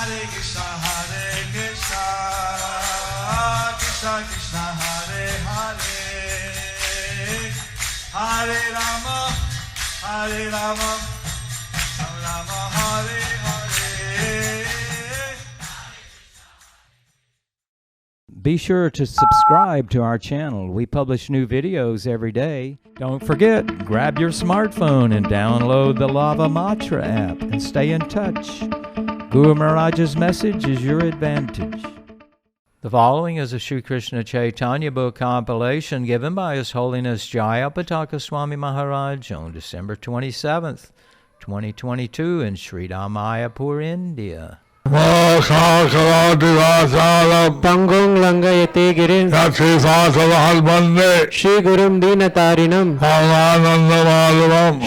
Hare Krishna, Krishna Krishna, Hare Hare, Hare Rama, Rama Rama, Hare Hare. Be sure to subscribe to our channel. We publish new videos every day. Don't forget, grab your smartphone and download the Lava Matra app and stay in touch. Guru Maharaj's message is your advantage. The following is a Sri Krishna Chaitanya book compilation given by His Holiness Jayapataka Swami Maharaj on December 27th, 2022 in Sri Mayapur, India. Tangong Langayate Girin Shri Gurum Dinatarinam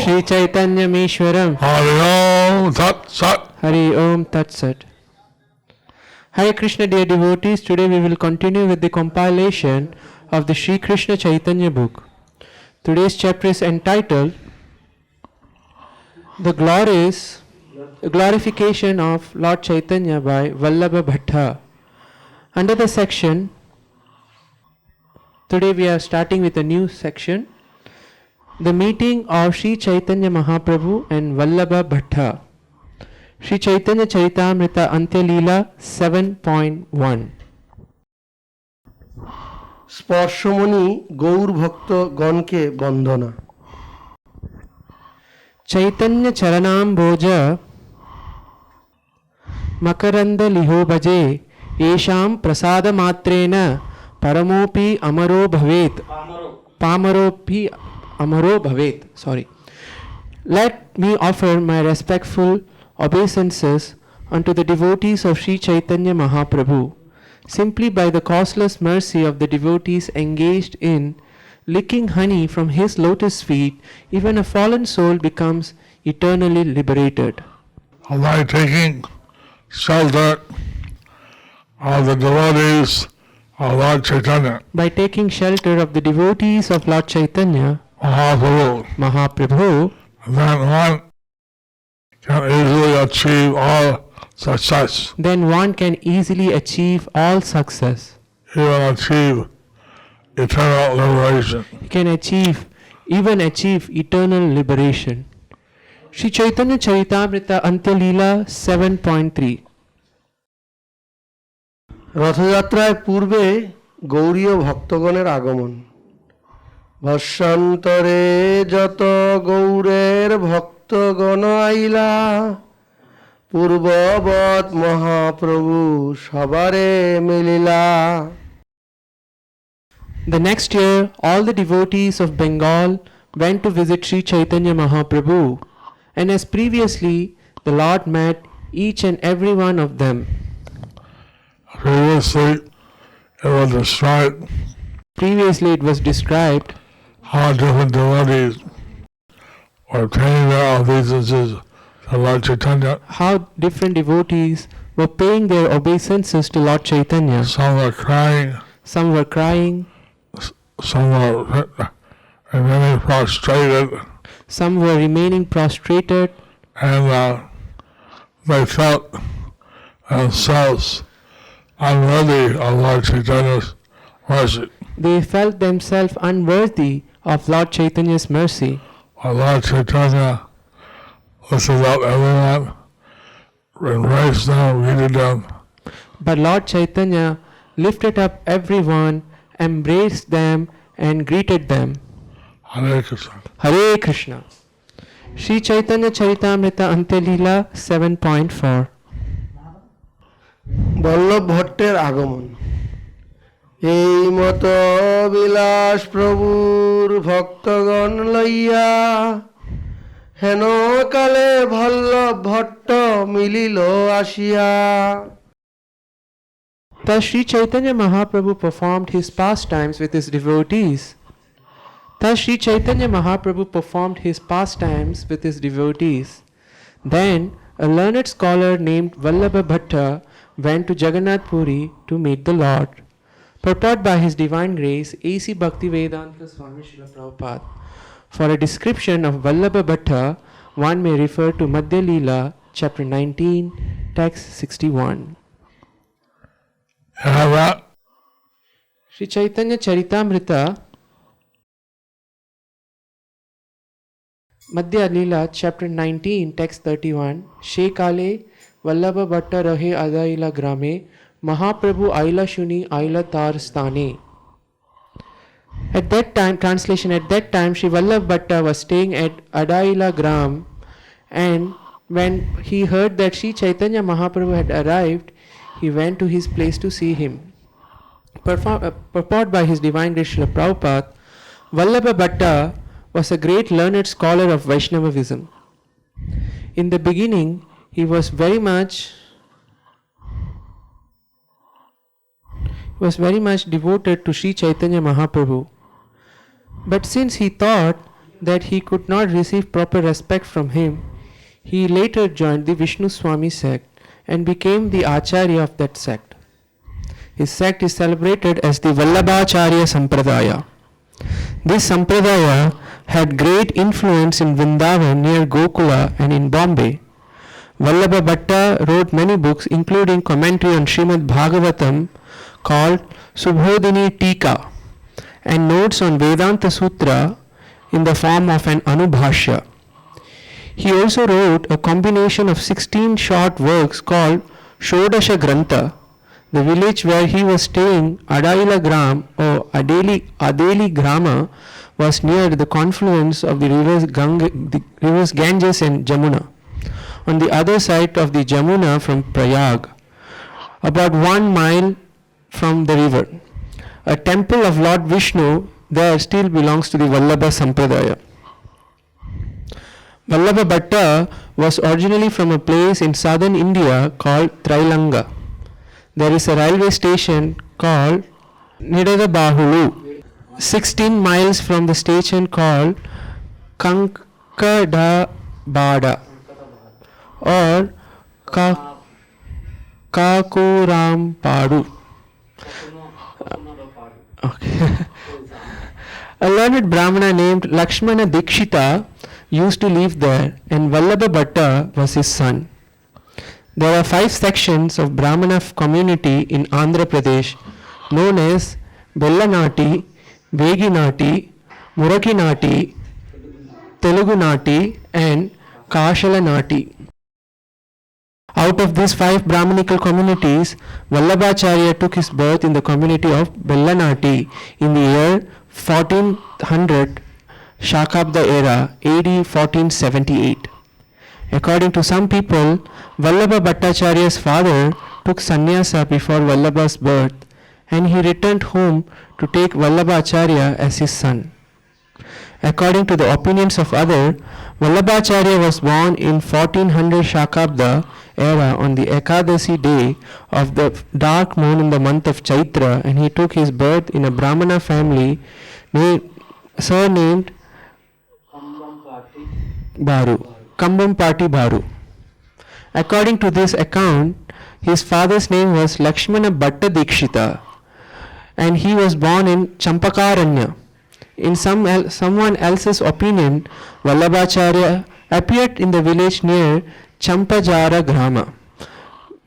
Shri Chaitanya Mishwaram Hari Om Tat Sat. Hare Krishna, dear devotees, today we will continue with the compilation of the Sri Krishna Chaitanya book. Today's chapter is entitled The Glorification of Lord Chaitanya by Vallabha Bhatta. Under the section, today we are starting with a new section, the meeting of Sri Chaitanya Mahaprabhu and Vallabha Bhatta. Sri Chaitanya Charitamrita Antya Leela 7.1. স্পর্শমণি Gour ভক্ত গণকে বন্দনা। Chaitanya Charanamboja Makaranda Liho Bhaje Esham Prasada Matrena Paramopi Amaro Bhavet Pamaropi Amaro Bhavet. Let me offer my respectful obeisances unto the devotees of Sri Chaitanya Mahaprabhu. Simply by the causeless mercy of the devotees engaged in licking honey from his lotus feet, even a fallen soul becomes eternally liberated. By taking shelter of the devotees of Lord Chaitanya, By taking shelter of the devotees of Lord Chaitanya Mahaprabhu, then one can easily achieve all success, then one can easily achieve all success. even achieve eternal liberation. He can even achieve eternal liberation. Sri Chaitanya Charitamrita Antya Leela 7.3. রথযাত্রায় পূর্বে গৌরীয় ভক্তগণের আগমন। বর্ষান্তরে যত গৌরের ভক্তগণ আইলা, পূর্ববৎ মহাপ্রভু সবারে মিলিলা। The next year, all the devotees of Bengal went to visit Sri Chaitanya Mahaprabhu, and as previously, the Lord met each and every one of them. Previously it was described how different devotees were paying their obeisances to Lord Chaitanya. How different devotees were paying their obeisances to Lord Chaitanya. Some were crying, some were remaining prostrated, some were remaining prostrated, and they felt themselves unworthy of Lord Chaitanya's mercy. They felt themselves unworthy of Lord Chaitanya's mercy. But Lord Chaitanya lifted up everyone, embraced them, greeted them. But Lord Chaitanya lifted up everyone, embraced them, and greeted them. Hare Krishna. Hare Krishna. Sri Chaitanya Charitamrita Antya Leela 7.4. Vallabh ভট্টের আগমন। এই মত বিলাস প্রভুর ভক্তগণ লইয়া, হেন কালে বল্লভ ভট্ট মিলিল আসিয়া। Thus Sri Chaitanya Mahaprabhu performed his pastimes with his devotees. Then a learned scholar named Vallabha Bhatta went to Jagannath Puri to meet the Lord. Purport by His Divine Grace, A.C. Bhaktivedanta Swami Srila Prabhupada. For a description of Vallabha Bhatta, one may refer to Madhya Leela chapter 19, text 61. And that Sri Chaitanya Charitamrita, Madhya Leela, chapter 19, text 31. Shekale Vallabha Bhatta Rahe Adaila Grame, Mahaprabhu Aila Shuni Aila Tar Stane. At that time, translation, at that time, Sri Vallabha Bhatta was staying at Adaila Gram, and when he heard that Sri Chaitanya Mahaprabhu had arrived, he went to his place to see him. Purport by His Divine Grace Srila Prabhupada, Vallabha Bhatta was a great learned scholar of Vaishnavism. In the beginning, he was very much devoted to Sri Chaitanya Mahaprabhu. But since he thought that he could not receive proper respect from him, he later joined the Vishnu Swami sect and became the Acharya of that sect. His sect is celebrated as the Vallabhacharya Sampradaya. This Sampradaya had great influence in Vrindavan near Gokula and in Bombay. Vallabha Bhatta wrote many books, including commentary on Srimad Bhagavatam called Subhodhini Tika and notes on Vedanta Sutra in the form of an Anubhashya. He also wrote a combination of 16 short works called Shodasha Grantha. The village where he was staying, Adaila Gram or Adeli Grama, was near the confluence of the rivers Ganges and Jamuna, on the other side of the Jamuna from Prayag, about 1 mile from the river. A temple of Lord Vishnu there still belongs to the Vallabha Sampradaya. Vallabha Bhatta was originally from a place in southern India called Trailanga. There is a railway station called Nidadabahulu, 16 miles from the station called Kankadabada or Kakurampadu. Okay. A learned Brahmana named Lakshmana Dikshita used to live there, and Vallabha Bhatta was his son. There are 5 sections of Brahmana community in Andhra Pradesh known as Bellanati, Veginati, Murakinati, Telugunati and Kashalanati. Out of these 5 Brahmanical communities, Vallabhacharya took his birth in the community of Bellanati in the year 1400 Shakabda era, AD 1478. According to some people, Vallabha Bhattacharya's father took sannyasa before Vallabha's birth, and he returned home to take Vallabhacharya as his son. According to the opinions of others, Vallabhacharya was born in 1400 Shakabda era on the Ekadasi day of the dark moon in the month of Chaitra, and he took his birth in a Brahmana family surnamed Kambampati Baru. According to this account, his father's name was Lakshmana Bhatta Dikshita, and he was born in Champakaranya. In someone else's opinion, Vallabhacharya appeared in the village near Champajara Grama,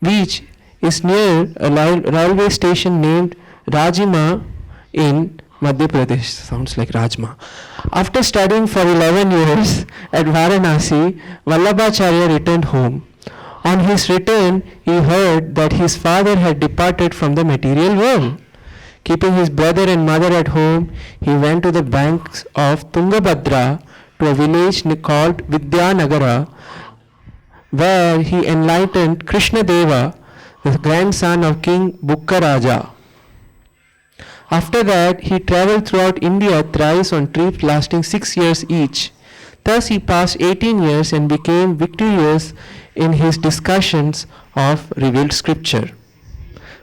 which is near a railway station named Rajima in Madhya Pradesh. Sounds like Rajma. After studying for 11 years at Varanasi, Vallabhacharya returned home. On his return, he heard that his father had departed from the material world. Keeping his brother and mother at home, he went to the banks of Tungabhadra to a village called Vidyanagara, where he enlightened Krishna Deva, the grandson of King Bukkaraja. After that, he travelled throughout India thrice on trips lasting 6 years each. Thus he passed 18 years and became victorious in his discussions of revealed scripture.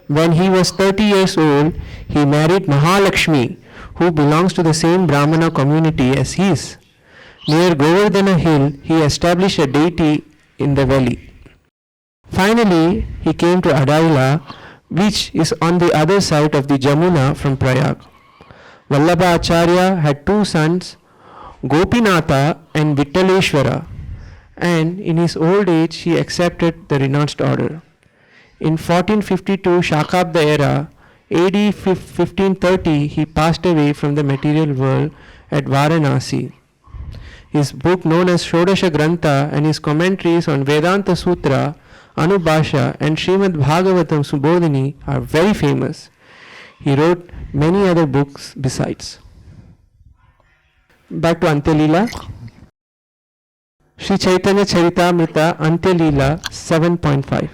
When he was 30 years old, he married Mahalakshmi, who belongs to the same Brahmana community as his. Near Govardhana hill, he established a deity in the valley. Finally, he came to Adaila, which is on the other side of the Jamuna from Prayag. Vallabha Acharya had 2 sons, Gopinatha and Vittaleshwara. and in his old age he accepted the renounced order. In 1452 Shakabda era, AD 1530, he passed away from the material world at Varanasi. His book known as Shodasha Grantha and his commentaries on Vedanta Sutra, Anubhasha and Srimad Bhagavatam Subodhini are very famous. He wrote many other books besides. Back to Antya Leela. Sri Chaitanya Charitamrita Antya Leela 7.5.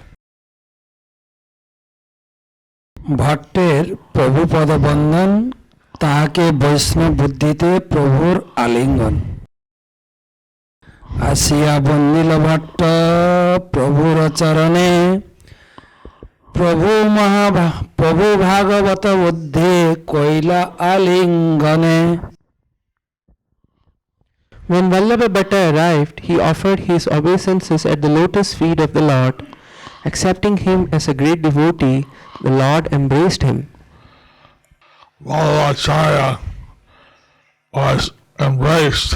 ভট্টের প্রভু পদবন্দন তাহাকে বৈষ্ণব বুদ্ধিতে প্রভুর আলিঙ্গন আসিয়া bundle Bhatt প্রভুর চরণে প্রভু ভাগবত বুদ্ধে কইলা আলিঙ্গনে When Vallabha Bhatta arrived, he offered his obeisances at the lotus feet of the Lord. Accepting him as a great devotee, the Lord embraced him. Vallabhacharya was embraced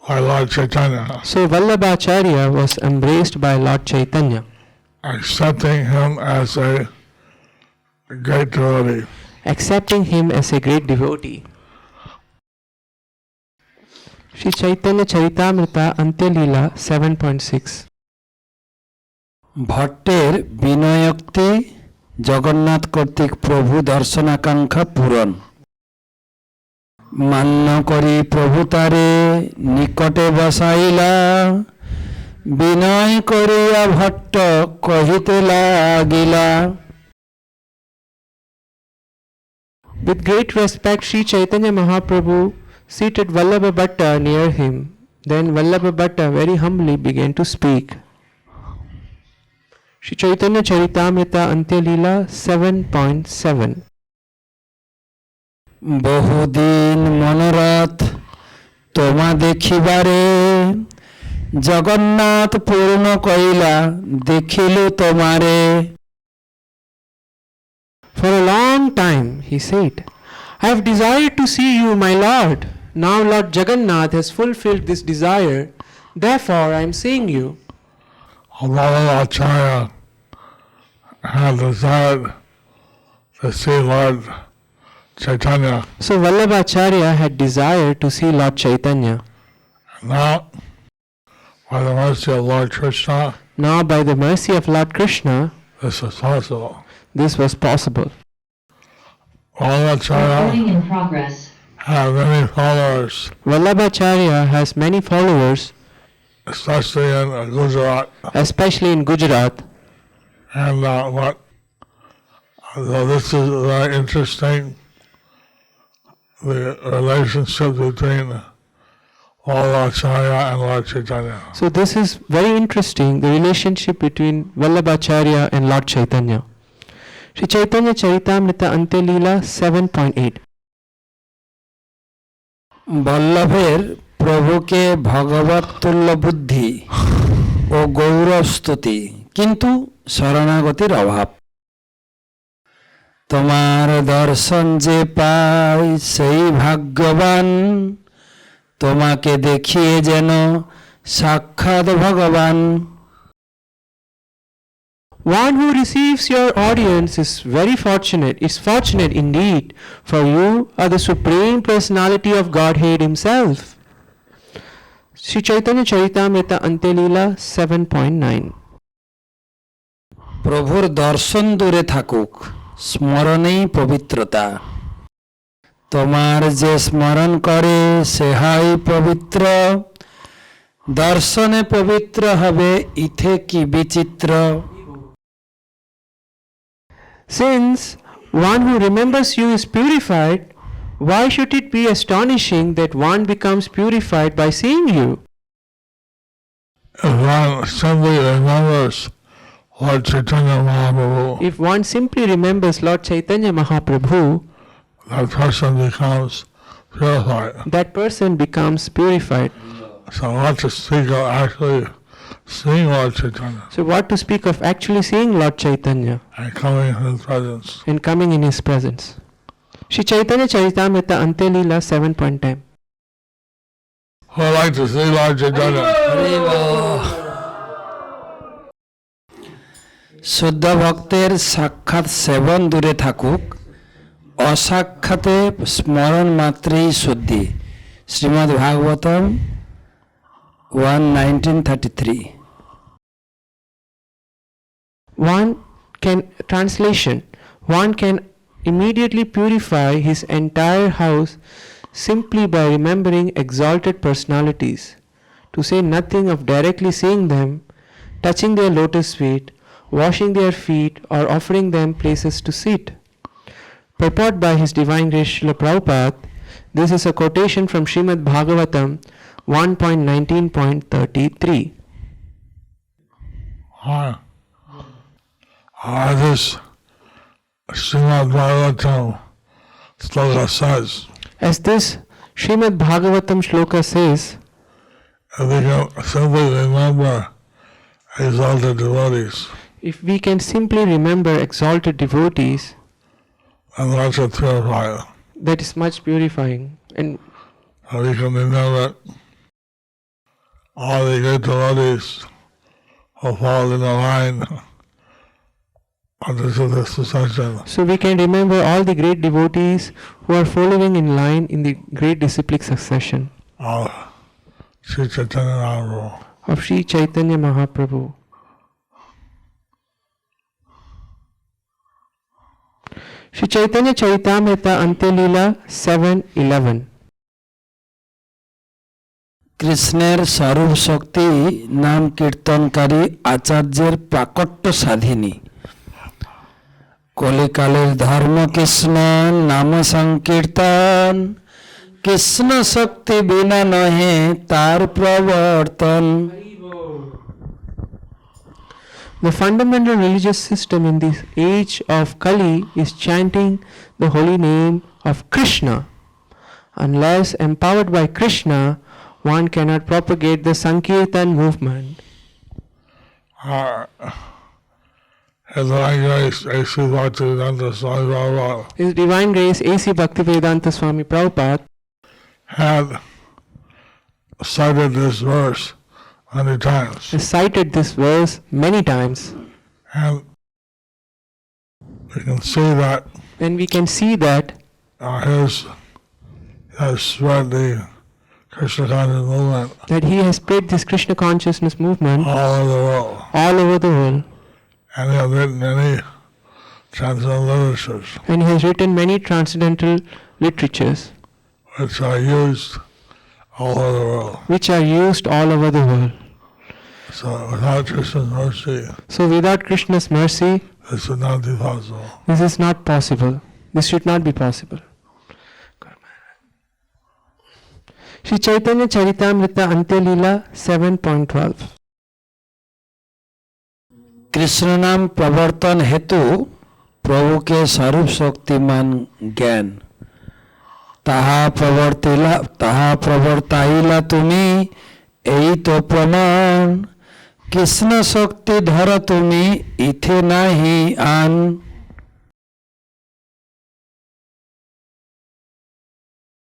by Lord Chaitanya, So Vallabhacharya was embraced by Lord Chaitanya, accepting him as a great devotee. accepting him as a great devotee. Sri Chaitanya Charitamrita Antya Leela 7.6. ভট্টের বিনয়োক্তি Jagannath কর্তৃক প্রভু দর্শনাকাঙ্ক্ষা পূরণ মান্য করি প্রভু তারে নিকটে বসাইলা বিনয় করিয়া ভট্ট কহিতে লাগিলা With great respect, Sri Chaitanya Mahaprabhu seated Vallabha Bhatta near him. Then Vallabha Bhatta very humbly began to speak. Sri Chaitanya Charitamrita Antya Leela 7.7. বহুদিন মনোরথ তোমা দেখিবারে জগন্নাথ পূর্ণ কইলা দেখিলু তোমারে For a long time, he said, I have desired to see you, my Lord. Now Lord Jagannath has fulfilled this desire. Therefore, I am seeing you. Vallabhacharya had desired to see Lord Chaitanya. So Vallabhacharya had desired to see Lord Chaitanya. Now, by the mercy of Lord Krishna, Now, by the mercy of Lord Krishna, this is possible. this was possible. Vallabhacharya Recording in progress. had many followers, Vallabhacharya has many followers, especially in Gujarat. especially in Gujarat. And this is very interesting, the relationship between Vallabhacharya and Lord Chaitanya. So this is very interesting, the relationship between Vallabhacharya and Lord Chaitanya. Sri Chaitanya Charitamrita Antya Leela 7.8. বল্লভের প্রভুকে ভগবত তুল্য বুদ্ধি ও গৌরবস্তুতি কিন্তু শরণাগতির অভাব তোমার দর্শন যে পাই সেই ভাগ্যবান তোমাকে দেখিয়ে যেন সাক্ষাৎ ভগবান One who receives your audience is very fortunate, is fortunate indeed, for you are the Supreme Personality of Godhead Himself. Sri Chaitanya Charitamrita Antya Leela 7.9. প্রভুর দর্শন দূরে থাকুক স্মরণেই পবিত্রতা তোমার যে স্মরণ করে সে হয় পবিত্র দর্শনে পবিত্র হবে ইথে কি বিচিত্র Since one who remembers you is purified, why should it be astonishing that one becomes purified by seeing you? If one simply remembers Lord Chaitanya Mahaprabhu, If one simply remembers Lord Chaitanya Mahaprabhu, that person becomes purified. that person becomes purified. So what to speak of actually seeing Lord Chaitanya So what to speak of actually seeing Lord Chaitanya and coming in his presence. and coming in his presence? Sri Chaitanya Charitamrita Antya Leela 7.10. who would like to see Lord Chaitanya? শুদ্ধ ভক্তের সাক্ষাৎ সেবন দূরে থাকুক, অসাক্ষাতে স্মরণ মাত্রেই শুদ্ধি। Shrimad Bhagavatam 1:19-33। One can immediately purify his entire house simply by remembering exalted personalities, to say nothing of directly seeing them, touching their lotus feet, washing their feet, or offering them places to sit. Purport by His Divine Grace Srila Prabhupada. This is a quotation from Srimad Bhagavatam 1.19.33. This Srimad Bhagavatam sloka says, As this Srimad Bhagavatam shloka says, if we can simply remember exalted devotees, if we can simply remember exalted devotees, and that's a purifier. that is much purifying. And We can remember all the great devotees who fall in the line under this succession. so we can remember all the great devotees who are following in line in the great disciplic succession Of Sri Chaitanya Mahaprabhu. of Sri Chaitanya Mahaprabhu. Sri Chaitanya Charitamrita Antya Leela 7:11. কৃষ্ণের স্বরূপ শক্তি নাম কীর্তনকারী আচার্যের প্রাকট্য সাধিনী। কলিকালের ধর্ম কৃষ্ণ নাম সংকীর্তন, কৃষ্ণ শক্তি বিনা নহে তার প্রবর্তন। The fundamental religious system in this age of Kali is chanting the holy name of Krishna. Unless empowered by Krishna, one cannot propagate the Sankirtan movement. His Divine Grace A.C. Bhaktivedanta Swami Prabhupada His Divine Grace A.C. Bhaktivedanta Swami Prabhupada had cited this verse many times, has cited this verse many times, and we can see that and we can see that his has spread the Krishna conscious movement he has spread this Krishna consciousness movement all over the world, all over the world, and he has written many transcendental literatures and he has written many transcendental literatures which are used all over the world. which are used all over the world. So without Krishna's mercy, So without Krishna's mercy, this would not be possible. this is not possible. This should not be possible. Shri Chaitanya Charitamrita Antya Leela 7.12. Krishna নাম প্রবর্তন হেতু প্রভুকে স্বরূপ শক্তিমান জ্ঞান, তাহা প্রবর্তাইলা তুমি এই তো প্রমাণ, কৃষ্ণ শক্তি ধর তুমি ইথে নাহি আন।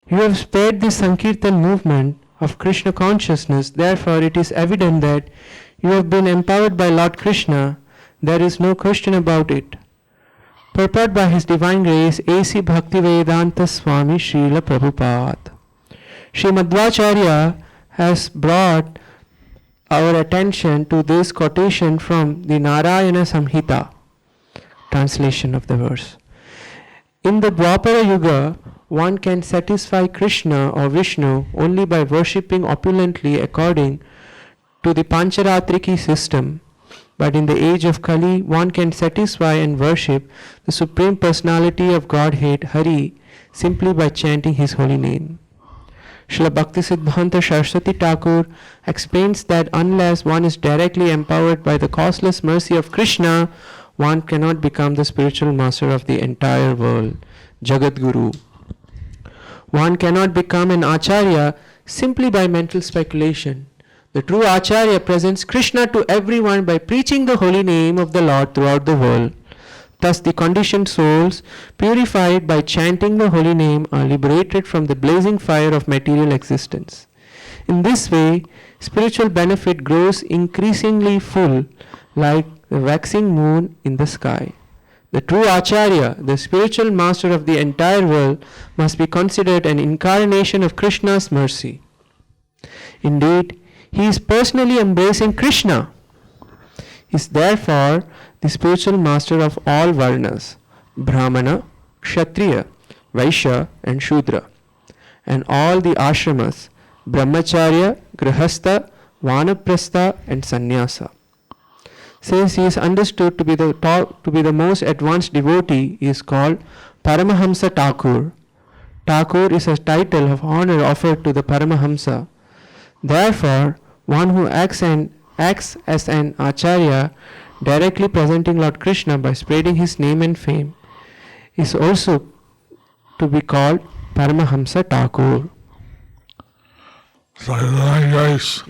You have spared the Sankirtan movement of Krishna consciousness, therefore it is evident that you have been empowered by Lord Krishna. There is no question about it. Purport by His Divine Grace A.C. Bhaktivedanta Swami Srila Prabhupada. Sri Madhvacharya has brought our attention to this quotation from the Narayana Samhita, translation of the verse. In the Dwapara Yuga, one can satisfy Krishna or Vishnu only by worshipping opulently according to the Pancharatriki system. But in the age of Kali, one can satisfy and worship the Supreme Personality of Godhead, Hari, simply by chanting His holy name. Srila Bhaktisiddhanta Saraswati Thakur explains that unless one is directly empowered by the causeless mercy of Krishna, one cannot become the spiritual master of the entire world, Jagat Guru. One cannot become an Acharya simply by mental speculation. The true Acharya presents Krishna to everyone by preaching the holy name of the Lord throughout the world. Thus the conditioned souls, purified by chanting the holy name, are liberated from the blazing fire of material existence. In this way, spiritual benefit grows increasingly full, like the waxing moon in the sky. The true Acharya, the spiritual master of the entire world, must be considered an incarnation of Krishna's mercy. Indeed, he is personally embracing Krishna. He is therefore the spiritual master of all Varnas, Brahmana, Kshatriya, Vaishya and Shudra, and all the ashramas, Brahmacharya, Grihastha, Vanaprastha and Sannyasa. Since he is understood to be the most advanced devotee, he is called Paramahamsa Thakur. Thakur is a title of honor offered to the Paramahamsa. Therefore, one who acts as an Acharya, directly presenting Lord Krishna by spreading his name and fame, is also to be called Paramahamsa Thakur. So His Divine Grace,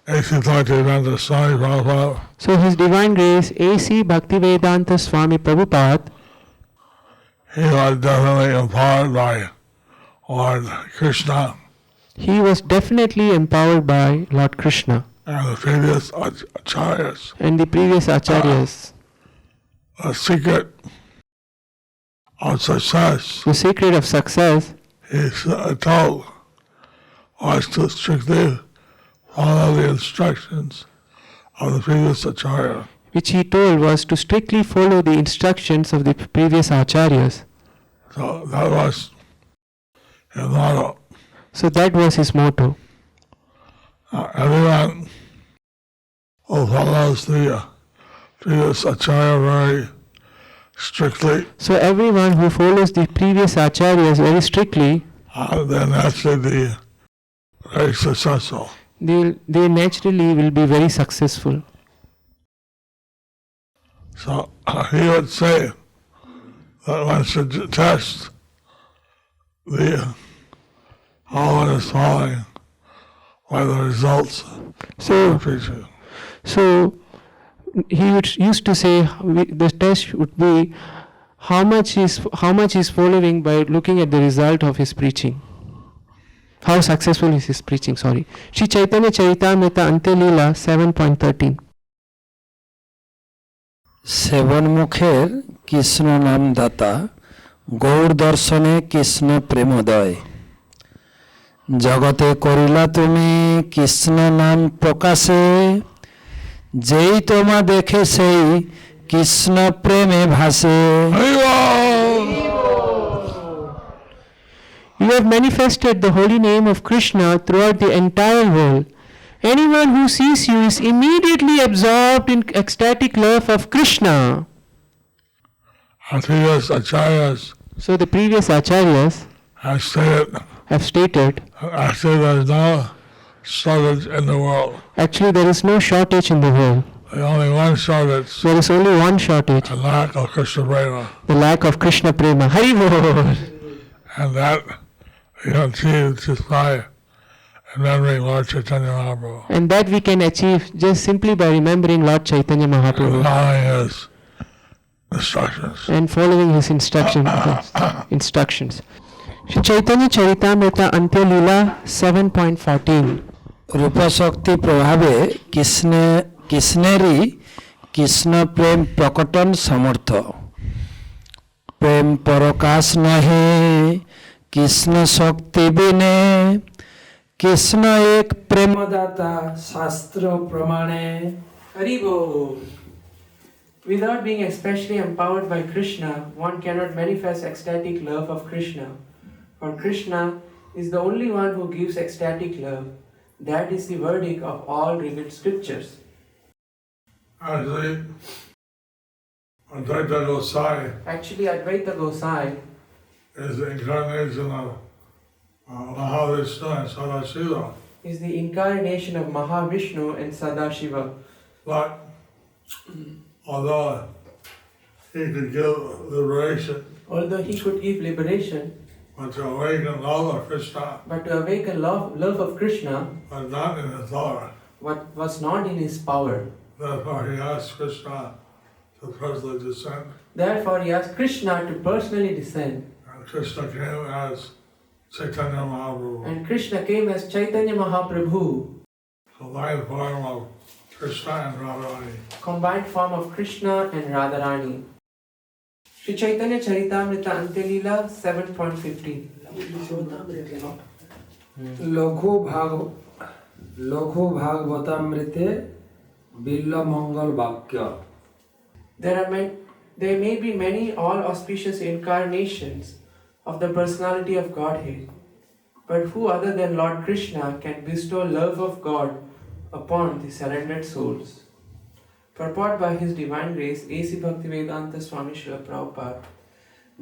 A.C. Bhaktivedanta Swami Prabhupada, So His Divine Grace, A.C. Bhaktivedanta Swami Prabhupada, he was definitely empowered by Lord Krishna he was definitely empowered by Lord Krishna and the previous acharyas. and the previous acharyas. The secret of success, The secret of success, he's told, was to strictly follow the instructions of the previous acharya. which he told, was to strictly follow the instructions of the previous acharyas. So that was his motto. So that was his motto. Everyone who follows the previous acharya very strictly, So everyone who follows the previous acharyas very strictly, then naturally be very successful. they naturally will be very successful. So he would say that one should test how one is following by the results So of preaching. So he used to say the test would be how much is following by looking at the result of his preaching. How successful is his preaching? Sorry. Shri Chaitanya Charitamrita Ante Leela 7.13. সেবন মুখের কৃষ্ণ নাম দাতা গৌর দর্শনে কৃষ্ণ প্রেমোদয় জগতে করিলা তুমি কৃষ্ণ নাম প্রকাশে যেই তোমা দেখে সেই কৃষ্ণ প্রেমে ভাসে You have manifested the holy name of Krishna throughout the entire world. Anyone who sees you is immediately absorbed in ecstatic love of Krishna. Our previous acharyas So the previous acharyas have stated actually there's no shortage in the world. actually there is no shortage in the world. There's only one shortage, There is only one shortage, the lack of Krishna prema. the lack of Krishna prema. Hari Bol. And that we achieve just by remembering Lord Chaitanya Mahaprabhu. And that we can achieve just simply by remembering Lord Chaitanya Mahaprabhu Following his instructions. and following his instructions. Shri Chaitanya Charitamrita Ante Leela 7.14. রূপশক্তি প্রভাবে কৃষ্ণেরই কৃষ্ণ প্রেম প্রকটন সমর্থ প্রেম পরকাশ নহে কৃষ্ণ শক্তি বিনে কৃষ্ণ এক প্রেমদাতা শাস্ত্র প্রমাণে Hari Bol. Without being especially empowered by Krishna, one cannot manifest ecstatic love of Krishna. For Krishna is the only one who gives ecstatic love. That is the verdict of all revealed scriptures. Actually, Advaita Gosai Actually, Advaita Gosai is the incarnation of Mahavishnu and Sadashiva. is the incarnation of Mahavishnu and Sadashiva. But although he could give liberation, Although he could give liberation, but to awaken love of Krishna but to awaken love of Krishna, was not in his power. what was not in his power. Therefore, he asked Krishna to personally descend. Therefore, he asked Krishna to personally descend. And Krishna came as Chaitanya Mahaprabhu, And Krishna came as Chaitanya Mahaprabhu, combined form of Krishna and Radharani. combined form of Krishna and Radharani. Sri Chaitanya Charitamrita Antyalila 7.15. লঘু ভাগবতামৃতে বিল্ল মঙ্গল বাক্য There may be many all auspicious incarnations of the personality of Godhead, but who other than Lord Krishna can bestow love of God upon the surrendered souls? Purport by His Divine Grace A.C. Bhaktivedanta Swami Srila Prabhupada.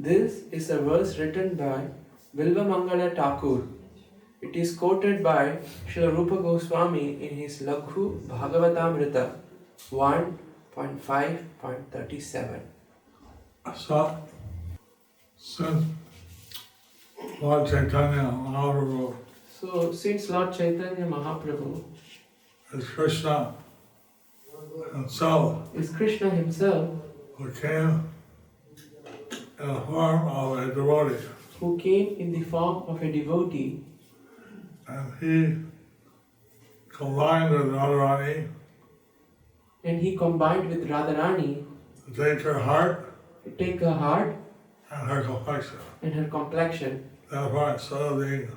This is a verse written by Bilva Mangala Thakur. It is quoted by Srila Rupa Goswami in his Laghu Bhagavatamrita 1.5.37. So, since Lord Chaitanya Mahaprabhu So, since Lord Chaitanya Mahaprabhu is Krishna himself, is Krishna himself, who came in the form of a devotee, who came in the form of a devotee, and he combined with Radharani and he combined with Radharani to take her heart to take her heart and her complexion. and her complexion. Therefore, instead of being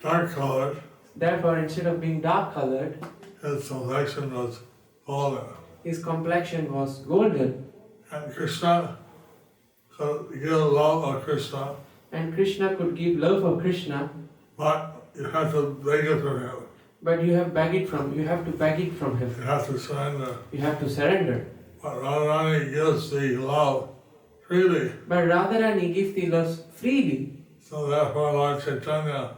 dark colored, Therefore, instead of being dark colored, his complexion was golden. his complexion was golden. And Krishna could give love of Krishna, And Krishna could give love of Krishna, but you have to beg it from him. but you have to beg it from him. You have to surrender. You have to surrender. But Radharani gives the love freely. But Radharani gives the love freely. So therefore Lord Chaitanya,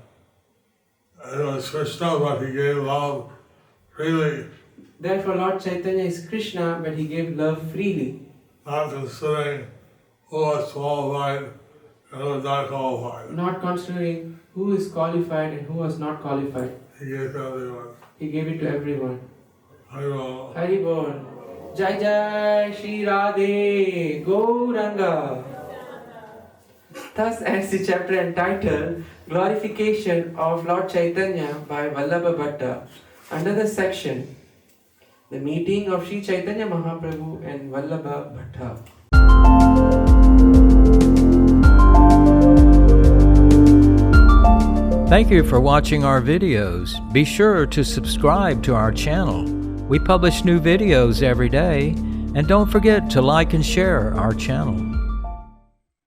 it was Krishna, but he gave love freely, Therefore, Lord Chaitanya is Krishna, but he gave love freely, not considering who was qualified and who was not qualified. not considering who is qualified and who was not qualified. He gave to everyone. He gave it to everyone. Haribo. Hari Bol. Jai Jai Shri Radhe Gauranga. Thus ends the chapter entitled Glorification of Lord Chaitanya by Vallabha Bhatta. Under the section, the meeting of Sri Chaitanya Mahaprabhu and Vallabha Bhatta. Thank you for watching our videos. Be sure to subscribe to our channel. We publish new videos every day, and don't forget to like and share our channel.